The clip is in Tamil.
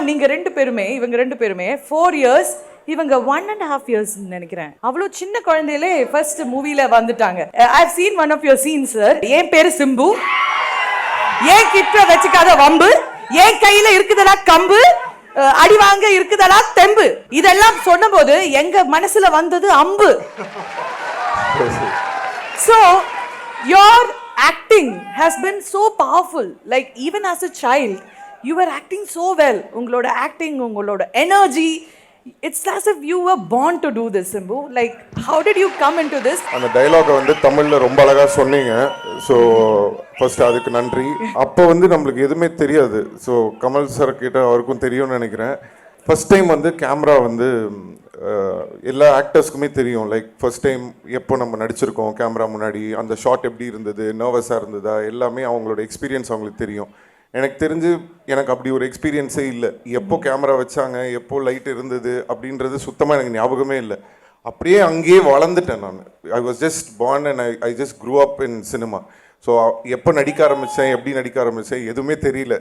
நீங்க ரெண்டு பேருமே இவங்க ரெண்டு பேருமே 4 இயர்ஸ், இவங்க 1.5 இயர்ஸ் நினைக்கிறேன். அவ்வளவு சின்ன குழந்தையிலே ஃபர்ஸ்ட் மூவில வந்துட்டாங்க. I have seen one of your scenes sir. என் பேரு சிம்பு, ஏன் கிட்ட வச்சுக்காத வம்பு, ஏன் கையில இருக்குதடா கம்பு, அடி வாங்க இருக்குதடா தெம்பு, இதெல்லாம் சொன்னபோது எங்க மனசுல வந்தது அம்பு. So your acting has been so powerful. Like even as a child, you were acting so well. உங்களோட acting, உங்களோட energy, it's as if you were born to do this, Simbu. Like how did you come into this? அந்த டயலாக வந்து தமிழில் ரொம்ப அழகாக சொன்னீங்க. ஸோ ஃபர்ஸ்ட் அதுக்கு நன்றி. அப்போ வந்து நம்மளுக்கு எதுவுமே தெரியாது. ஸோ கமல் சார் கிட்ட அவருக்கும் தெரியும்னு நினைக்கிறேன். ஃபர்ஸ்ட் டைம் வந்து கேமரா வந்து எல்லா ஆக்டர்ஸ்க்குமே தெரியும். லைக் ஃபர்ஸ்ட் டைம் எப்போ நம்ம நடிச்சிருக்கோம் கேமரா முன்னாடி, அந்த ஷாட் எப்படி இருந்தது, நர்வஸாக இருந்ததா, எல்லாமே அவங்களோட எக்ஸ்பீரியன்ஸ் அவங்களுக்கு தெரியும். எனக்கு தெரிஞ்சு எனக்கு அப்படி ஒரு எக்ஸ்பீரியன்ஸே இல்லை. எப்போ கேமரா வச்சாங்க, எப்போ லைட் இருந்தது அப்படின்றது சுத்தமாக எனக்கு ஞாபகமே இல்லை. அப்படியே அங்கேயே வளர்ந்துட்டேன் நான். I was just born and I just grew up in cinema. So எப்போ நடிக்க ஆரம்பித்தேன், எப்படி நடிக்க ஆரம்பித்தேன் எதுவுமே தெரியல.